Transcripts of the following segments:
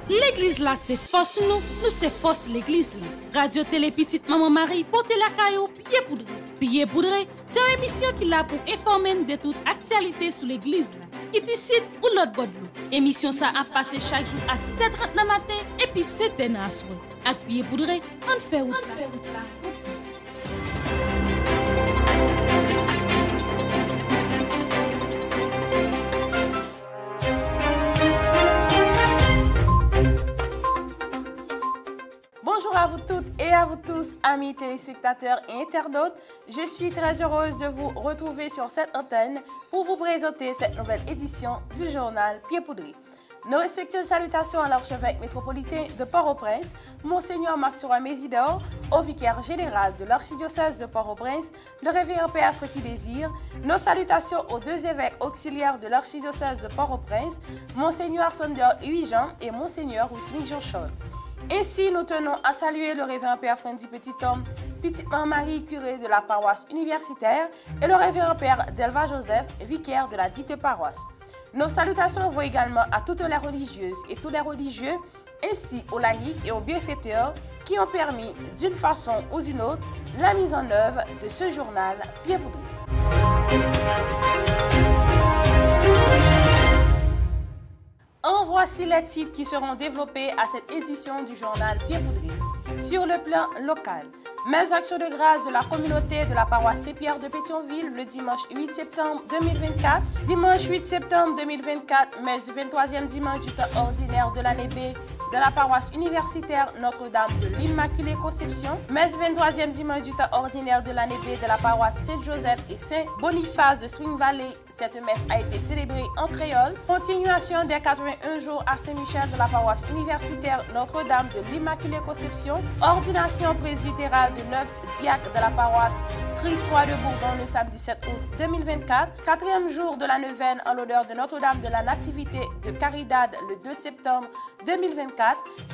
L'église là, c'est force nous c'est force l'église là. Radio Télé Petite Maman Marie, portez la caillou, pied poudré. Pied poudré, c'est une émission qui là pour informer de toute actualité sur l'église là. Qui ici ou l'autre bord de l'eau. Émission ça a passé chaque jour à 6h30 le matin et puis 7h à soir. Avec pied poudré, on fait route là aussi. Bonjour à vous toutes et à vous tous, amis téléspectateurs et internautes. Je suis très heureuse de vous retrouver sur cette antenne pour vous présenter cette nouvelle édition du journal Pied Poudré. Nos respectueuses salutations à l'archevêque métropolitain de Port-au-Prince, Monseigneur Maxoura Mésidor, au vicaire général de l'archidiocèse de Port-au-Prince, le révérend Père Fréki Désir. Nos salutations aux deux évêques auxiliaires de l'archidiocèse de Port-au-Prince, Monseigneur Sander Huijan et Monseigneur Wismik Jean-Charles. Ainsi, nous tenons à saluer le révérend Père Frendi Petit-Homme, Petite Maman Marie, curé de la paroisse universitaire, et le révérend Père Delva Joseph, vicaire de la dite paroisse. Nos salutations vont également à toutes les religieuses et tous les religieux, ainsi aux laïcs et aux bienfaiteurs qui ont permis, d'une façon ou d'une autre, la mise en œuvre de ce journal Pied Poudré. En voici les titres qui seront développés à cette édition du journal Pied Poudré. Sur le plan local, mes actions de grâce de la communauté de la paroisse Saint-Pierre de Pétionville le dimanche 8 septembre 2024. Dimanche 8 septembre 2024, mes 23e dimanche du temps ordinaire de l'année B de la paroisse universitaire Notre-Dame de l'Immaculée Conception. Mes 23e dimanche du temps ordinaire de l'année B de la paroisse Saint-Joseph et Saint-Boniface de Spring Valley. Cette messe a été célébrée en créole. Continuation des 81 jours à Saint-Michel de la paroisse universitaire Notre-Dame de l'Immaculée Conception. Ordination presbytérale de 9 diacres de la paroisse Christ-Roi de Bourbon le samedi 7 août 2024. Quatrième jour de la neuvaine en l'honneur de Notre-Dame de la Nativité de Caridad le 2 septembre 2024.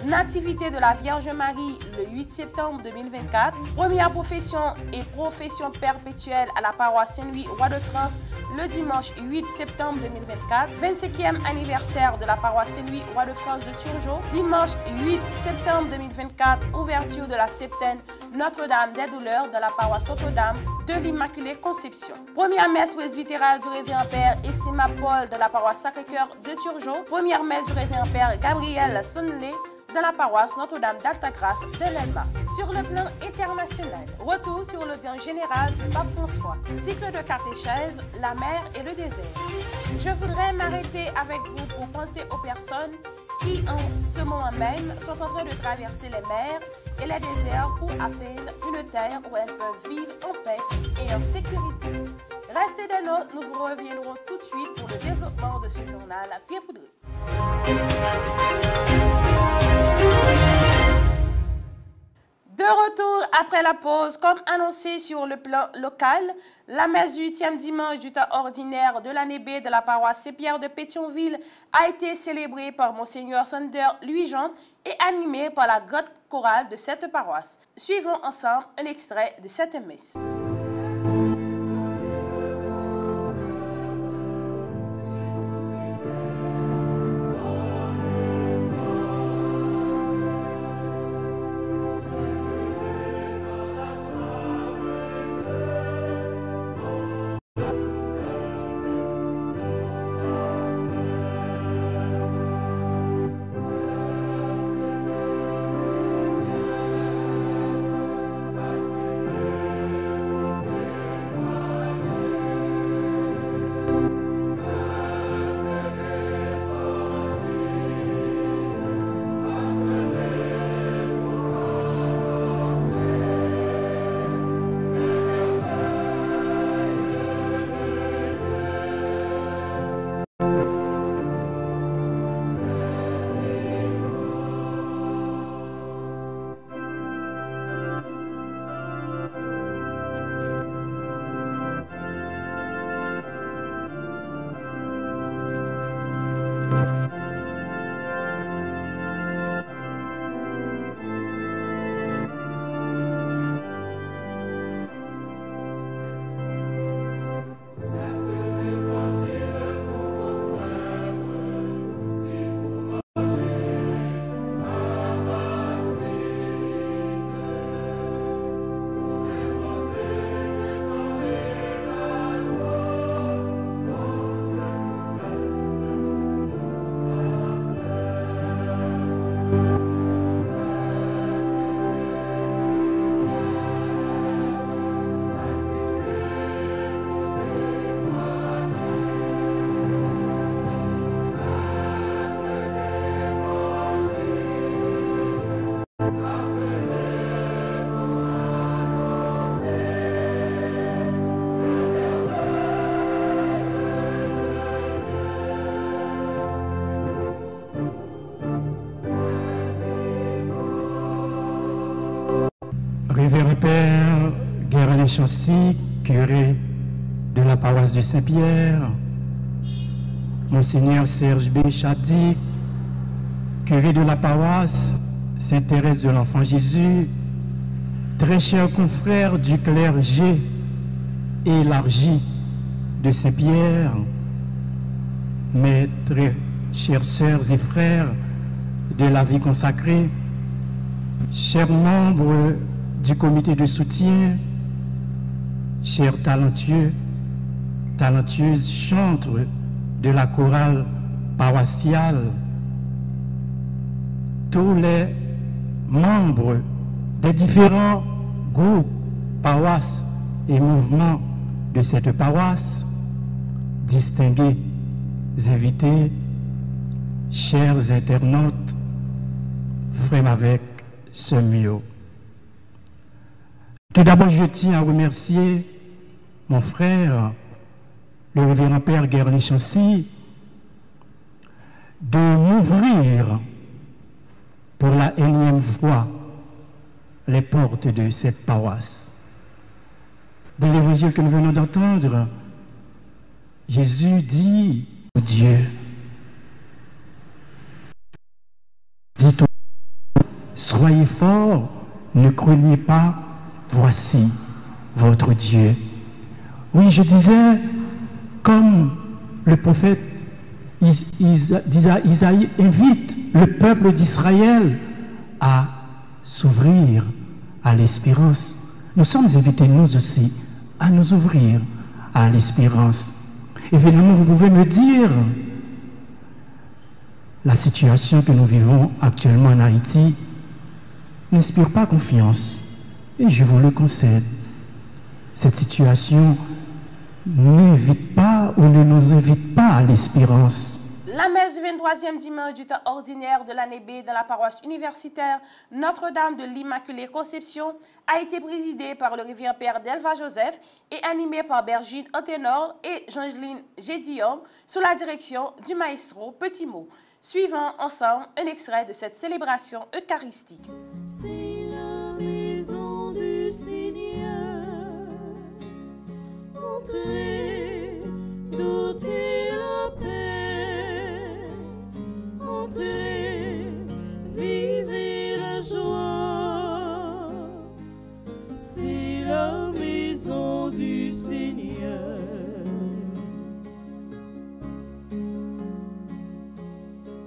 Nativité de la Vierge Marie le 8 septembre 2024. Première profession et profession perpétuelle à la paroisse Saint-Louis, Roi de France le dimanche 8 septembre 2024. 25e anniversaire de la paroisse Saint-Louis, Roi de France de Turgeau. Dimanche 8 septembre 2024. Ouverture de la septaine Notre-Dame des Douleurs de la paroisse Notre-Dame de l'Immaculée Conception. Première messe presbytérale du révérend Père Essima Paul de la paroisse Sacré-Cœur de Turgeau. Première messe du révérend Père Gabriel Sonlé de la paroisse Notre-Dame d'Altagrace de l'Elma. Sur le plan international, retour sur l'audience générale du pape François. Cycle de catéchèse, la mer et le désert. Je voudrais m'arrêter avec vous pour penser aux personnes qui, en ce moment même, sont en train de traverser les mers et les déserts pour atteindre une terre où elles peuvent vivre en paix et en sécurité. Restez des nôtres, nous vous reviendrons tout de suite pour le développement de ce journal à Pied Poudré. De retour après la pause, comme annoncé sur le plan local, la messe du 8e dimanche du temps ordinaire de l'année B de la paroisse Saint-Pierre de Pétionville a été célébrée par Monseigneur Sander Louis-Jean et animée par la grande chorale de cette paroisse. Suivons ensemble un extrait de cette messe. Chancy, curé de la paroisse de Saint-Pierre, Monseigneur Serge B. Chadi, curé de la paroisse Sainte-Thérèse de l'Enfant Jésus, très chers confrères du clergé élargi de Saint-Pierre, mes très chères sœurs et frères de la vie consacrée, chers membres du comité de soutien, chers talentueuses chantres de la chorale paroissiale, tous les membres des différents groupes, paroisses et mouvements de cette paroisse, distingués invités, chers internautes, frères avec ce mio. Tout d'abord, je tiens à remercier mon frère, le révérend Père Guerny Chancy, de m'ouvrir pour la énième fois les portes de cette paroisse. Dans l'évangile que nous venons d'entendre, Jésus dit au Dieu, dites soyez forts, ne craignez pas, voici votre Dieu. Oui, je disais, comme le prophète Isaïe invite le peuple d'Israël à s'ouvrir à l'espérance, nous sommes invités nous aussi à nous ouvrir à l'espérance. Évidemment, vous pouvez me dire, la situation que nous vivons actuellement en Haïti n'inspire pas confiance. Et je vous le concède. Cette situation n'invite pas ou ne nous invite pas à l'espérance. La messe du 23e dimanche du temps ordinaire de l'année B dans la paroisse universitaire Notre-Dame de l'Immaculée Conception a été présidée par le révérend Père Delva Joseph et animée par Bergine Anténor et Jeangeline Gédillon sous la direction du maestro Petit Mot. Suivons ensemble un extrait de cette célébration eucharistique. C'est la maison du Seigneur, entrez, goûtez la paix, entrez, vivez la joie, c'est la maison du Seigneur.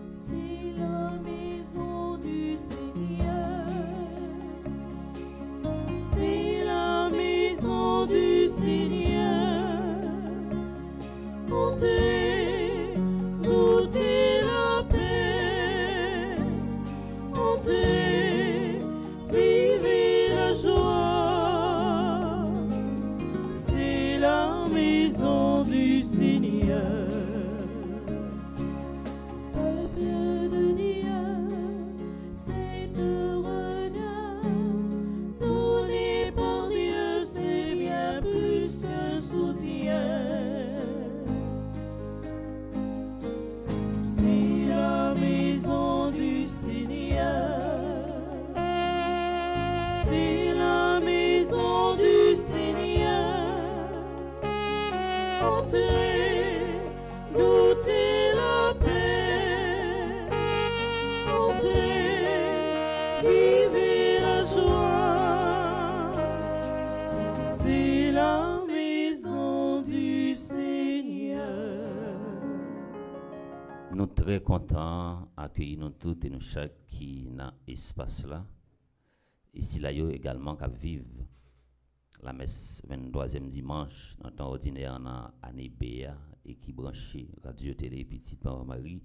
C'est la maison du Seigneur. C'est la maison du Seigneur. Entrez, goûtez la paix. Entrez, vivez la joie. C'est la maison du Seigneur. Peuple de Dieu, c'est un regard donné par Dieu, c'est bien plus qu'un soutien. C'est la maison du Seigneur. C'est la maison du Seigneur. Entrez, goûtez la paix. Entrez, vivez la joie. C'est la maison du Seigneur. Nous sommes très contents d'accueillir nous toutes et nous chaque qui dans l'espace là. Ici là, également qui vivent la messe 23e dimanche dans le temps ordinaire en année BA et qui branchent Radio Télé Petite Maman Marie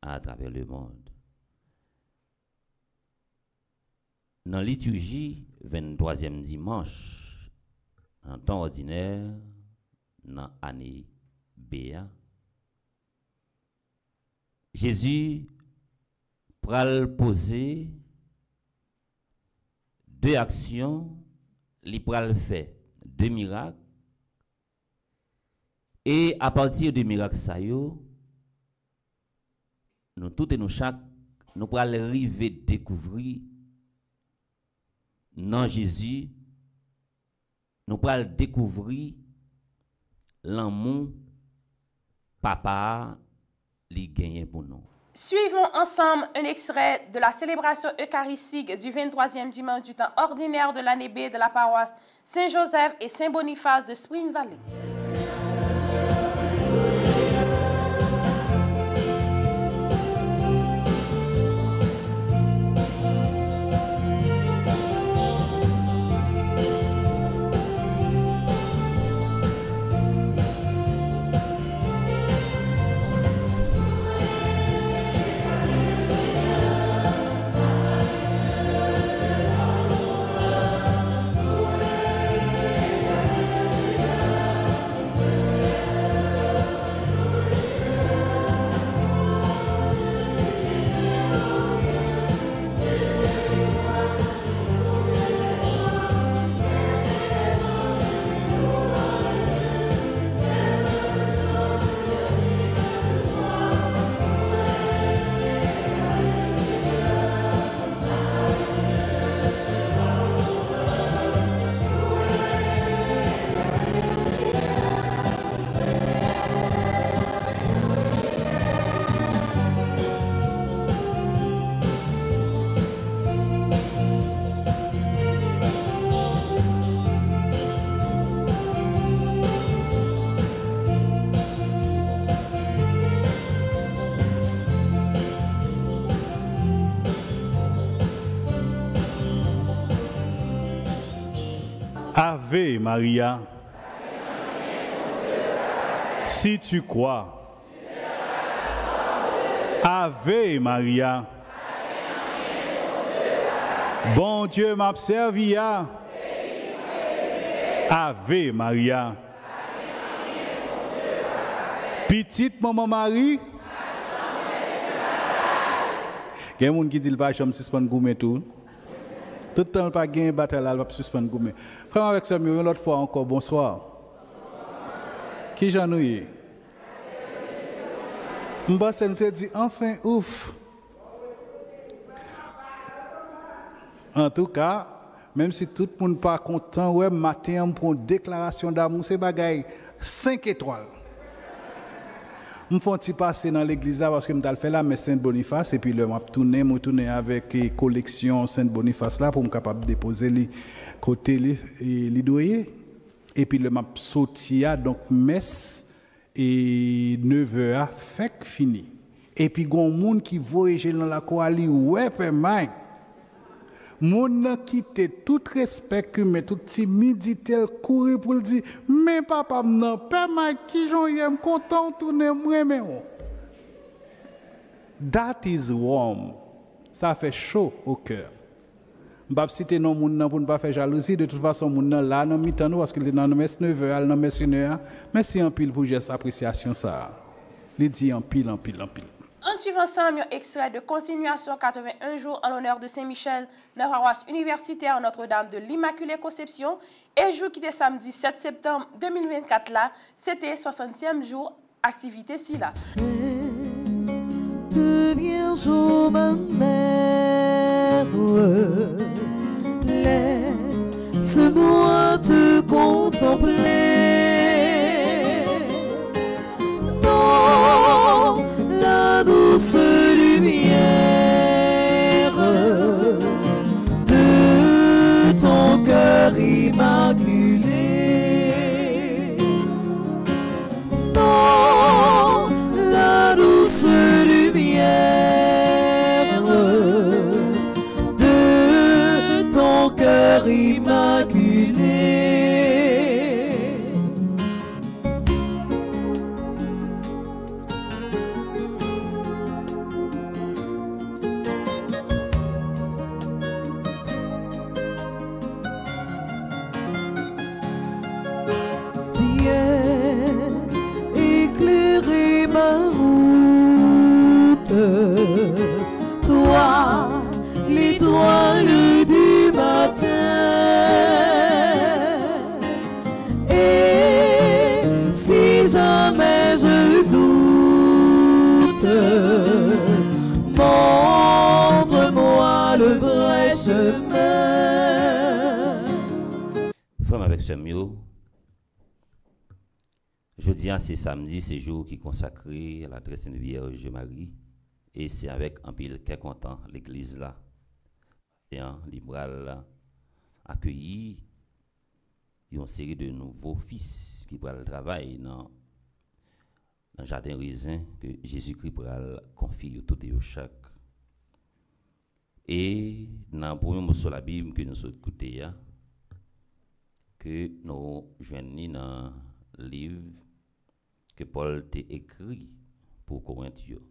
à travers le monde. Dans la liturgie 23e dimanche en temps ordinaire dans l'année BA, Jésus pral poser deux actions, il pral faire deux miracles, et à partir de miracles ça yo, nous tous et nous chaque nous pral arriver découvrir dans Jésus nous pourrons découvrir l'amour papa li gagné pour nous. Suivons ensemble un extrait de la célébration eucharistique du 23e dimanche du temps ordinaire de l'année B de la paroisse Saint-Joseph et Saint-Boniface de Spring Valley. Ave Maria, si tu crois, Ave Maria, bon Dieu m'a servi, Ave Maria, petite maman Marie, il y a des gens qui disent que je ne suis pas gourmet tout. Tout le temps, pas gagner bataille, elle va suspendre gourmet. Frère avec ça, une autre fois encore, bonsoir. Qui j'en ai? M'bassel te dit enfin ouf. En tout cas, même si tout le monde pas content, ouais, matin pour une déclaration d'amour, c'est bagaille 5 étoiles. Je fais passer dans l'église parce que je fait la messe Saint-Boniface et puis je tourner avec collection Saint-Boniface là pour me capable de déposer les côtés les doyers et puis le m'a sorti donc messe et 9h fait fini et puis gon monde qui voyage dans la coali ouais père Mike moun quitté tout respect mais tout timidité courir pour dire mais papa non père Mike qui j'aime content tourner moi mais that is warm, ça fait chaud au cœur. Je ne vais pas citer non moun pour ne pas faire jalousie, de toute façon moun là dans mi-temps parce qu'il est dans messe 9h, dans messe 1h. Merci en pile pour cette appréciation ça. Il dit en pile. On suit ensemble un extrait de continuation 81 jours en l'honneur de Saint-Michel dans la paroisse universitaire Notre-Dame de l'Immaculée Conception. Et jour qui était samedi 7 septembre 2024 là, c'était 60e jour activité si là. Vierge ma mère, laisse-moi te contempler dans la douce lumière de ton cœur immaculé, dans la douce lumière de ton cœur immaculé. Viens éclairer ma route, toi, l'étoile du matin. Et si jamais je doute, montre-moi le vrai chemin. Frère avec sœurs, jeudi, c'est samedi, c'est jour qui est consacré à la très Sainte Vierge Marie. Et c'est avec un pile qui est content, l'église là. Et libéral accueilli une série de nouveaux fils qui pourraient travailler dans le jardin raisin que Jésus-Christ pourra confier tout et chaque. Et dans le premier mot sur la Bible que nous avons écouté, que nous joignons dans le livre que Paul t'a écrit pour Corinthiens.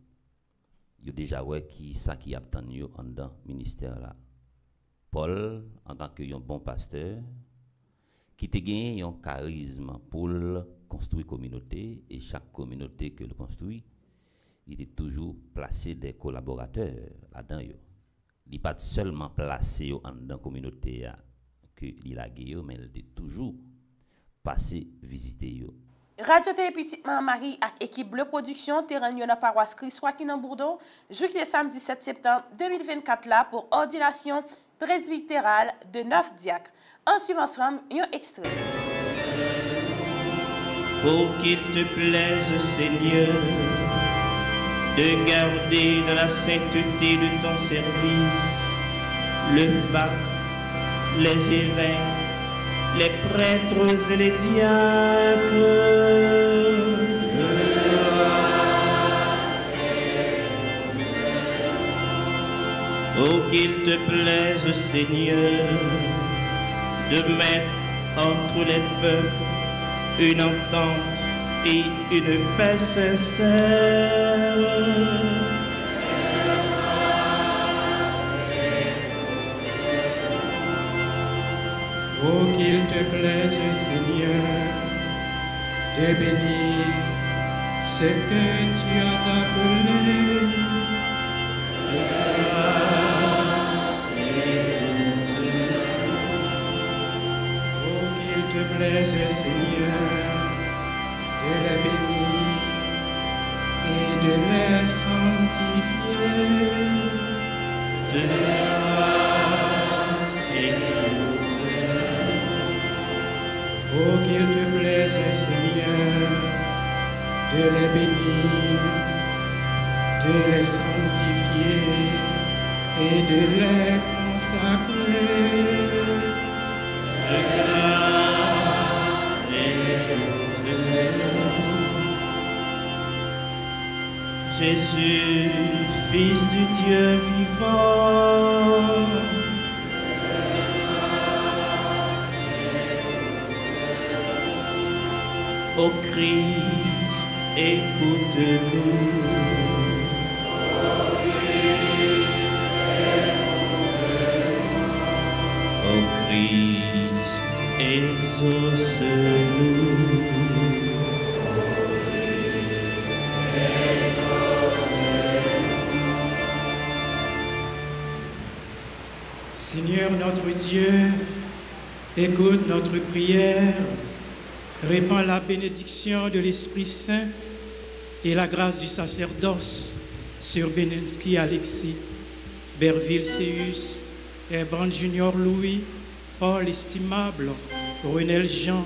Il y a déjà qui ça qui attend en dans ministère là. Paul, en tant que un bon pasteur, qui te gagné un charisme pour construire une communauté, et chaque communauté que le construit, il est toujours placé des collaborateurs là-dedans. Il n'est pas seulement placé dans la communauté que il a gagné, mais il est toujours passé visiter. Radio Télé Petite Marie avec équipe Bleu Production terrain dans la paroisse Christ Joaquin en Bourdon, jeudi samedi 7 septembre 2024 là pour ordination presbytérale de 9 diacres. En suivant ensemble un extrait. Pour qu'il te plaise, Seigneur, de garder dans la sainteté de ton service le pape, les évêques, les prêtres et les diacres. Oh, qu'il te plaise, Seigneur, de mettre entre les peuples une entente et une paix sincère. Oh, qu'il te plaise, Seigneur, de bénir ce que tu as appelé de grâce et de oh, qu'il te plaise, Seigneur, de les bénir et de les sanctifier de grâce et oh, qu'il te plaise, Seigneur, de les bénir, de les sanctifier et de les consacrer de grâce et de Jésus, Fils du Dieu vivant, ô Christ, écoute-nous. Ô Christ, exauce-nous. Seigneur notre Dieu, écoute notre prière. Répands la bénédiction de l'Esprit Saint et la grâce du sacerdoce sur Benenski Alexis, Berville Céus, Herbrand Junior Louis, Paul Estimable, Renel Jean,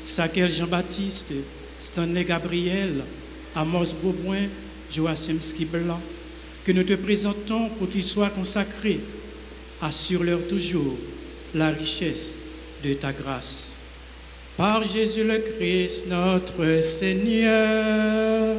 Sakel Jean-Baptiste, Stanley Gabriel, Amos Beauboin, Joachimski Blanc, que nous te présentons pour qu'ils soient consacrés. Assure-leur toujours la richesse de ta grâce. Par Jésus le Christ, notre Seigneur.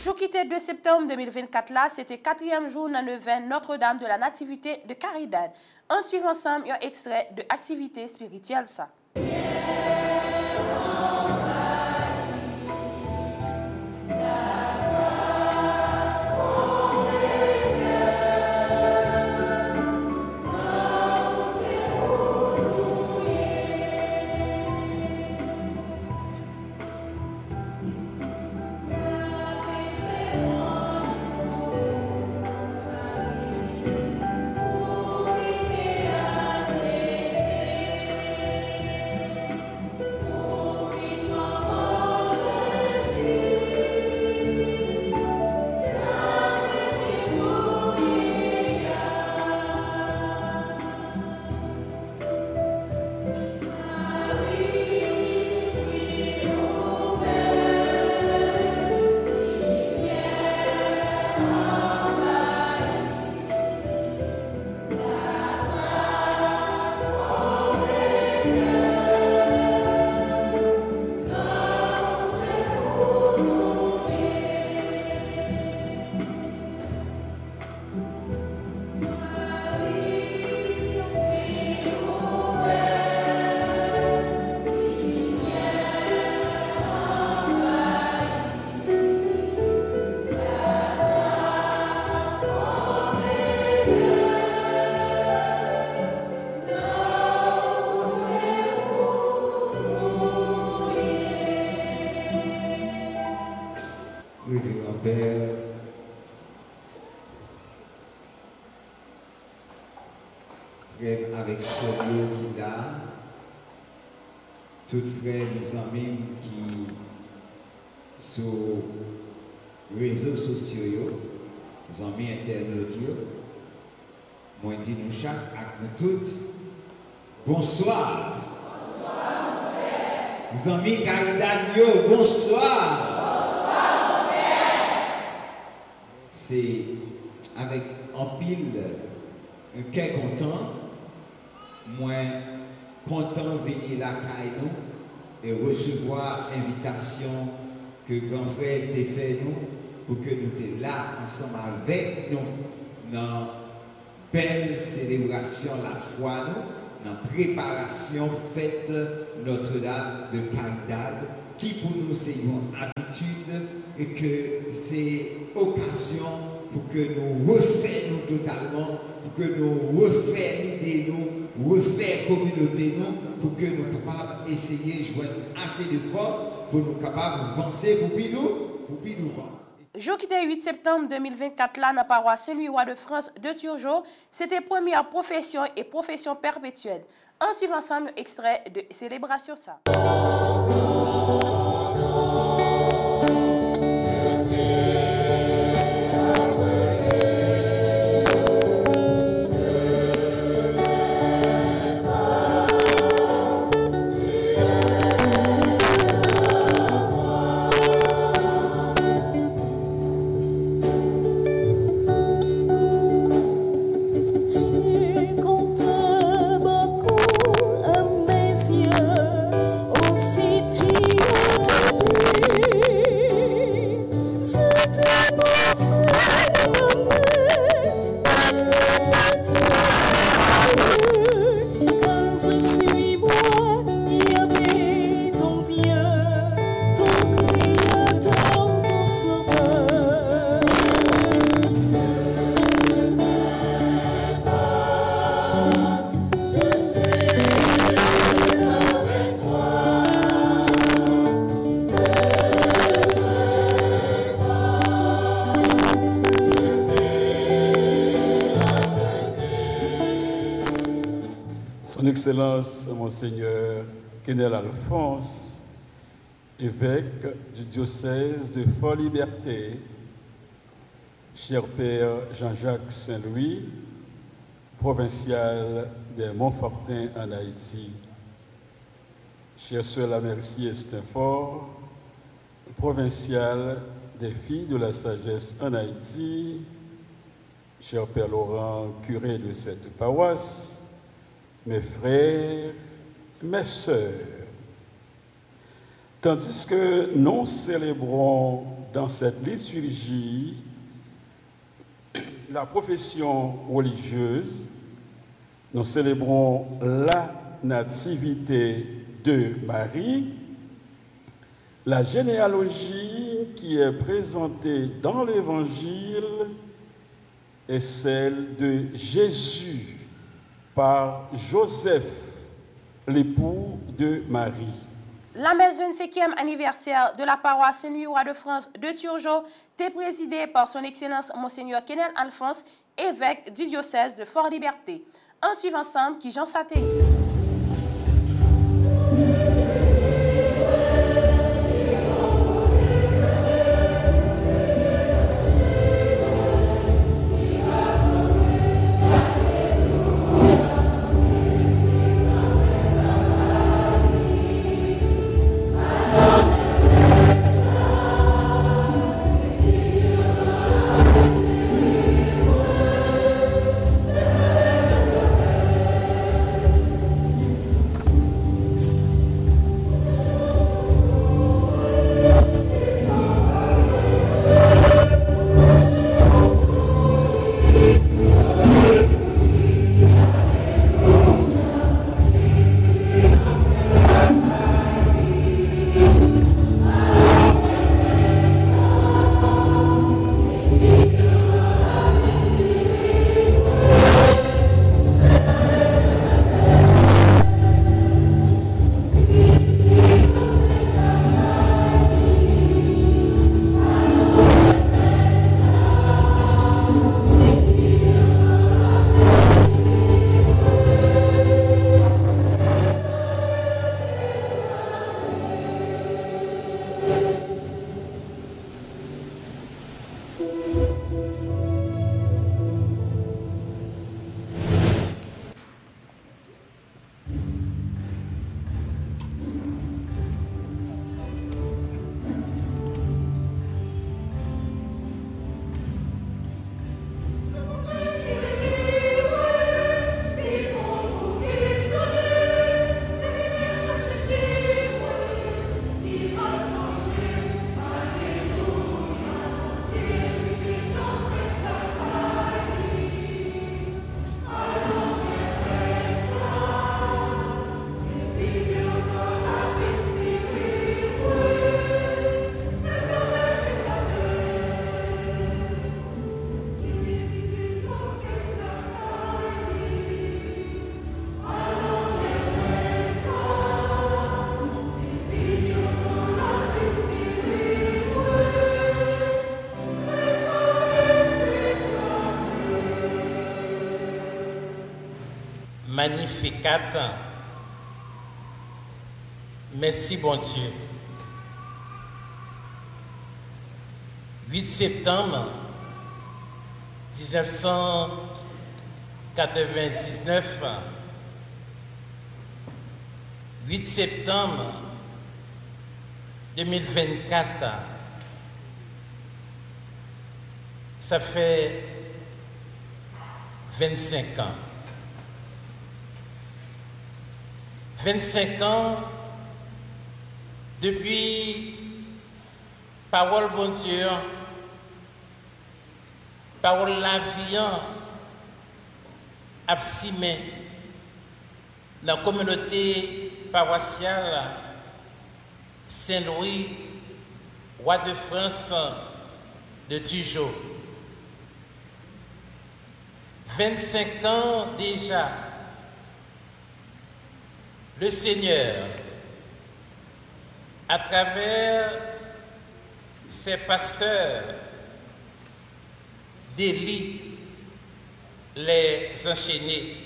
Jour qui était 2 septembre 2024 là, c'était 4e jour dans le 20 Notre-Dame de la Nativité de Caridad. On suit ensemble un extrait de Activité spirituelle ça. Père, frère avec Sodio qui là, tous frères, mes amis qui sur les réseaux sociaux, les amis internautes, moi je dis nous chaque, à nous toutes, bonsoir. Bonsoir, mon père. Les amis Caridad, bonsoir. C'est avec un pile, un cœur content, moins content de venir là nous et recevoir l'invitation que grand frère t'a fait nous pour que nous soyons là ensemble avec nous dans belle célébration la foi nous, dans préparation fête Notre-Dame de Caridad qui pour nous c'est une habitude et que c'est occasion pour que nous refassions nous totalement, pour que nous refassions l'idée nous, refassions la communauté nous, pour que nous soyons capables d'essayer de joindre assez de force pour nous capables d'avancer pour nous vendre. Jour qui était 8 septembre 2024 là dans la paroisse Saint-Louis-Roi de France de Turgeau, c'était première profession et profession perpétuelle. On suit ensemble extrait de célébration ça. Son Excellence, Monseigneur Kenel Alphonse, évêque du diocèse de Fort-Liberté, cher Père Jean-Jacques Saint-Louis, provincial des Montfortins en Haïti, chère Sœur La Merci Estinfort, provincial des Filles de la Sagesse en Haïti, cher Père Laurent, curé de cette paroisse, mes frères, mes sœurs, tandis que nous célébrons dans cette liturgie la profession religieuse, nous célébrons la nativité de Marie, la généalogie qui est présentée dans l'Évangile est celle de Jésus par Joseph, l'époux de Marie. La messe 25e anniversaire de la paroisse Saint-Louis-Roi de France de Turgeau est présidée par son Excellence Monseigneur Kenel Alphonse, évêque du diocèse de Fort-Liberté. On suit ensemble qui Jean Satéi. Magnificat. Merci bon Dieu. 8 septembre 1999, 8 septembre 2024, ça fait 25 ans. 25 ans depuis parole bon Dieu, parole la vie, absimé dans la communauté paroissiale Saint-Louis, roi de France de Tujo. 25 ans déjà, le Seigneur, à travers ses pasteurs, délie les enchaînés.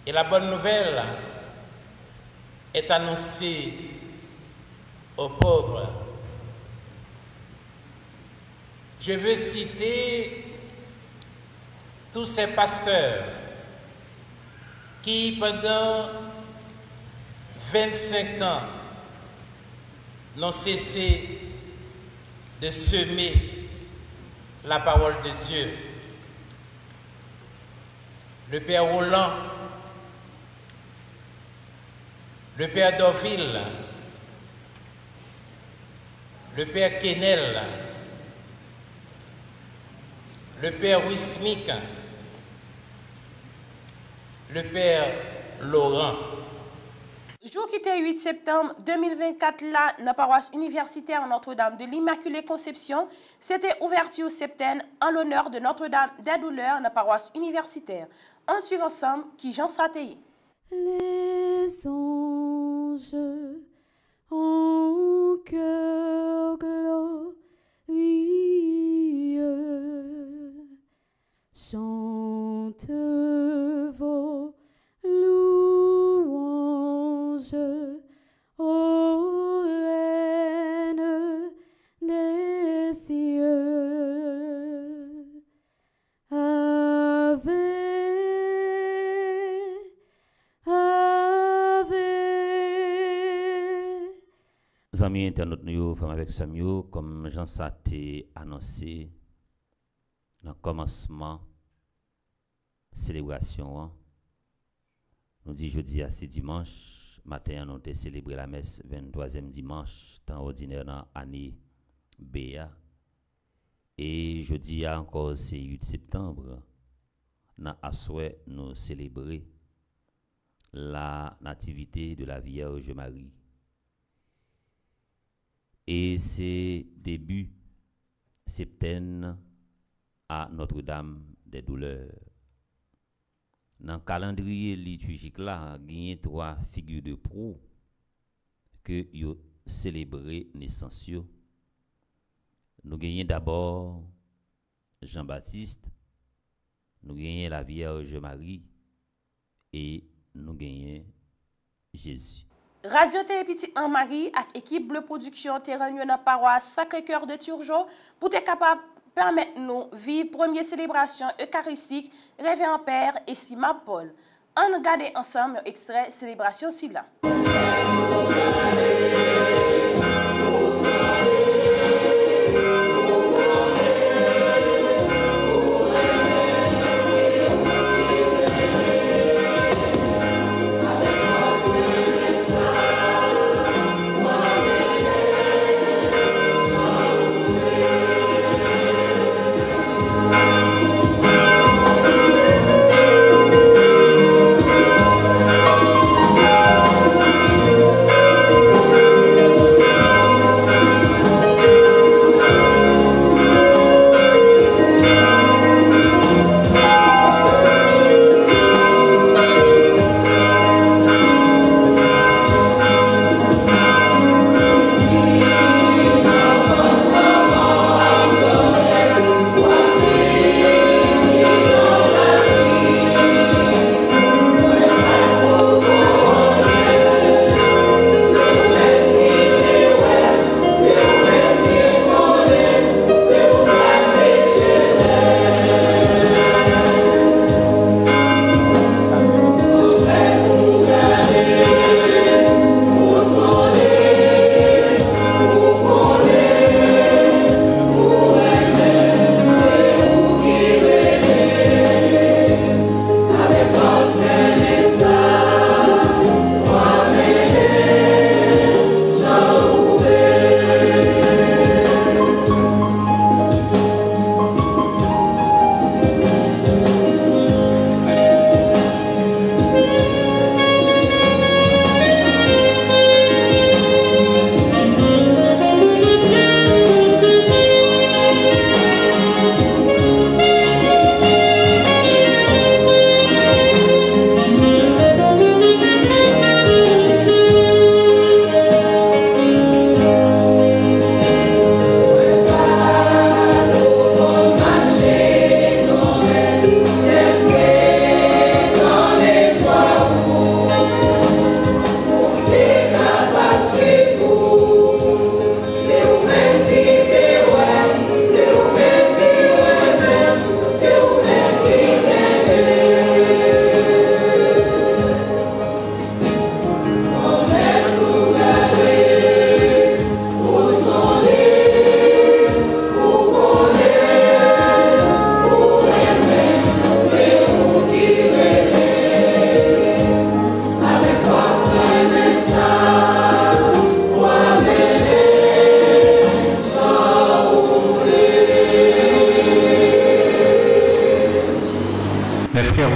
Et la bonne nouvelle est annoncée aux pauvres. Je veux citer tous ces pasteurs qui, pendant 25 ans, n'ont cessé de semer la parole de Dieu. Le Père Roland, le Père Dorville, le Père Kenel, le Père Wismik, le Père Laurent. Jour qui était 8 septembre 2024, là, dans la paroisse universitaire Notre-Dame de l'Immaculée Conception, c'était ouverture septaine en l'honneur de Notre-Dame des Douleurs dans la paroisse universitaire. On suit ensemble qui Jean Satéi. Les anges en cœur glorieux chantent vos louanges, ô Reine des cieux. Ave, Ave. Amis internautes, nous sommes avec Samuel, comme Jean Saté annoncé dans le commencement célébration. Nous dit jeudi à ce dimanche matin, nous avons célébré la messe 23e dimanche, temps ordinaire dans l'année BA. Et jeudi encore, c'est 8 septembre, dans Asoué, nous célébrons la nativité de la Vierge Marie. Et c'est début septembre à Notre-Dame des Douleurs. Dans le calendrier liturgique là, il y a 3 figures de proue que yo célébrer naissance. Nous gagnons d'abord Jean-Baptiste, nous gagnons la Vierge Marie et nous gagnons Jésus. Radio Télé Petit en Marie avec équipe Bleu Production te réunis dans la paroisse Sacré-Cœur de Turgeau pour être capable permettre nous vivre première célébration eucharistique Révérend Père Estima Paul. On regarde ensemble extrait célébration si là. Thank you.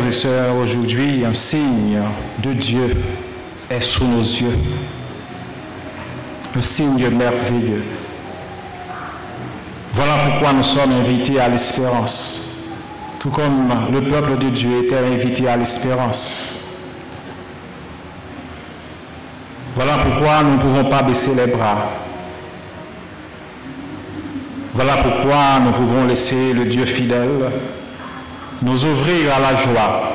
et sœurs, aujourd'hui, un signe de Dieu est sous nos yeux. Un signe merveilleux. Voilà pourquoi nous sommes invités à l'espérance, tout comme le peuple de Dieu était invité à l'espérance. Voilà pourquoi nous ne pouvons pas baisser les bras. Voilà pourquoi nous pouvons laisser le Dieu fidèle nous ouvrir à la joie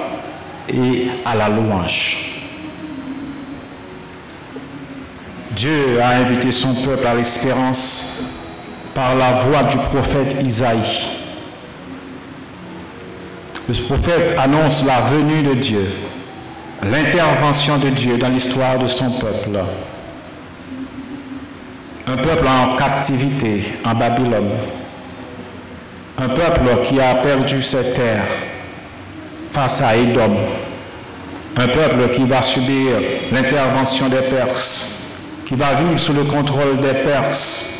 et à la louange. Dieu a invité son peuple à l'espérance par la voix du prophète Isaïe. Le prophète annonce la venue de Dieu, l'intervention de Dieu dans l'histoire de son peuple. Un peuple en captivité en Babylone. Un peuple qui a perdu ses terres face à Édom. Un peuple qui va subir l'intervention des Perses, qui va vivre sous le contrôle des Perses.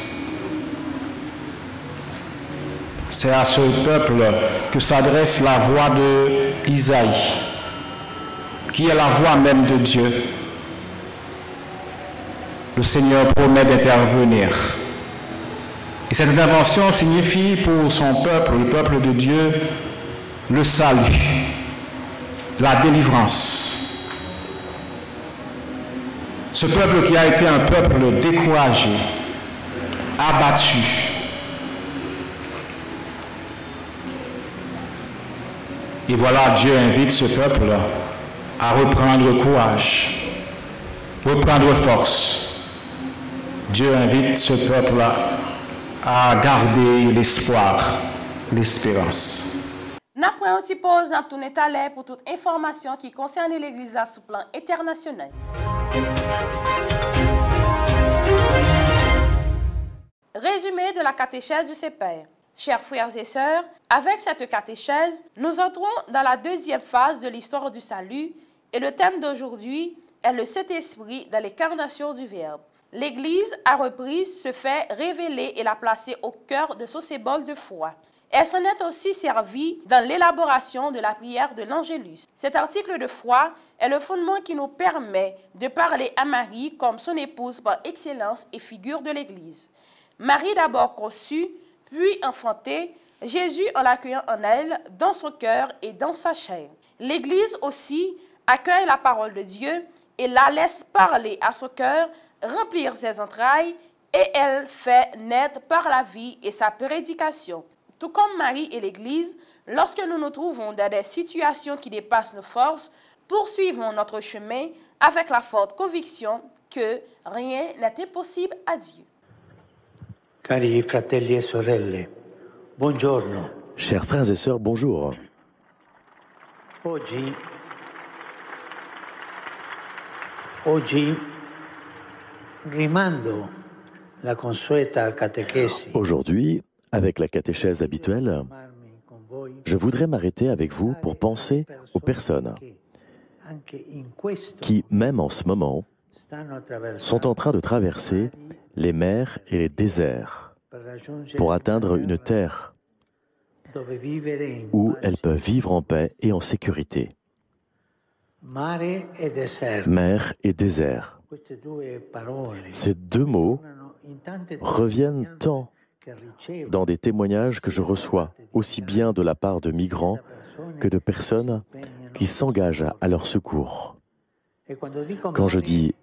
C'est à ce peuple que s'adresse la voix de Isaïe, qui est la voix même de Dieu. Le Seigneur promet d'intervenir. Et cette intervention signifie pour son peuple, le peuple de Dieu, le salut, la délivrance. Ce peuple qui a été un peuple découragé, abattu, et voilà, Dieu invite ce peuple à reprendre courage, reprendre force. Dieu invite ce peuple à garder l'espoir, l'espérance. Après une petite pause, nous tournons à l'air pour toute information qui concerne l'Église sous plan international. Résumé de la catéchèse du CPR. Chers frères et sœurs, avec cette catéchèse, nous entrons dans la deuxième phase de l'histoire du salut et le thème d'aujourd'hui est le Saint-Esprit dans l'incarnation du Verbe. L'Église a repris ce fait révélé et l'a placé au cœur de son symbole de foi. Elle s'en est aussi servie dans l'élaboration de la prière de l'Angélus. Cet article de foi est le fondement qui nous permet de parler à Marie comme son épouse par excellence et figure de l'Église. Marie d'abord conçue, puis enfantée, Jésus en l'accueillant en elle, dans son cœur et dans sa chair. L'Église aussi accueille la parole de Dieu et la laisse parler à son cœur, remplir ses entrailles, et elle fait naître par la vie et sa prédication. Tout comme Marie et l'Église, lorsque nous nous trouvons dans des situations qui dépassent nos forces, poursuivons notre chemin avec la forte conviction que rien n'est impossible à Dieu. Cari fratelli e sorelle, buongiorno. Chers frères et sœurs, bonjour. Oggi rimando la consueta catechesi. Aujourd'hui, avec la catéchèse habituelle, je voudrais m'arrêter avec vous pour penser aux personnes qui, même en ce moment, sont en train de traverser les mers et les déserts pour atteindre une terre où elles peuvent vivre en paix et en sécurité. Mer et désert. Ces deux mots reviennent tant dans des témoignages que je reçois, aussi bien de la part de migrants que de personnes qui s'engagent à leur secours. Quand je dis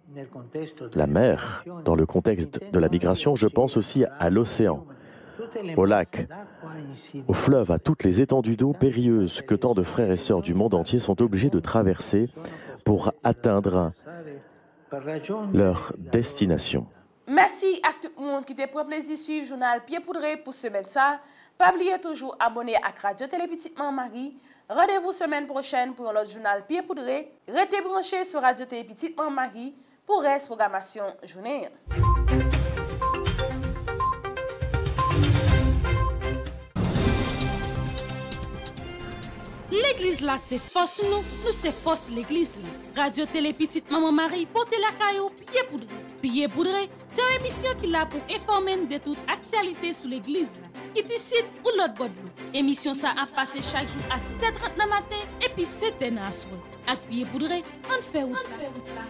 la mer, dans le contexte de la migration, je pense aussi à l'océan, au lac, au fleuve, à toutes les étendues d'eau périlleuses que tant de frères et sœurs du monde entier sont obligés de traverser pour atteindre leur destination. Merci à tout le monde qui t'a pris plaisir de suivre le journal Pied Poudré pour semaine ça. Pas oublier toujours abonner à Radio Télé Petite Marie. Rendez-vous semaine prochaine pour notre journal Pied Poudré. Restez branchés sur Radio Télé Petite Marie pour reste programmation journée. L'église là, c'est force nous c'est force l'église là. Radio Télé Petite Maman Marie, portez la caillou, Pied Poudré. Pied Poudré, c'est une émission qui est là pour informer de toute actualité sur l'église là. qui ici ou l'autre bord de l'eau. Émission ça a passé chaque jour à 6h30 le matin et puis 7h à soir. Avec Pied Poudré, on fait route là.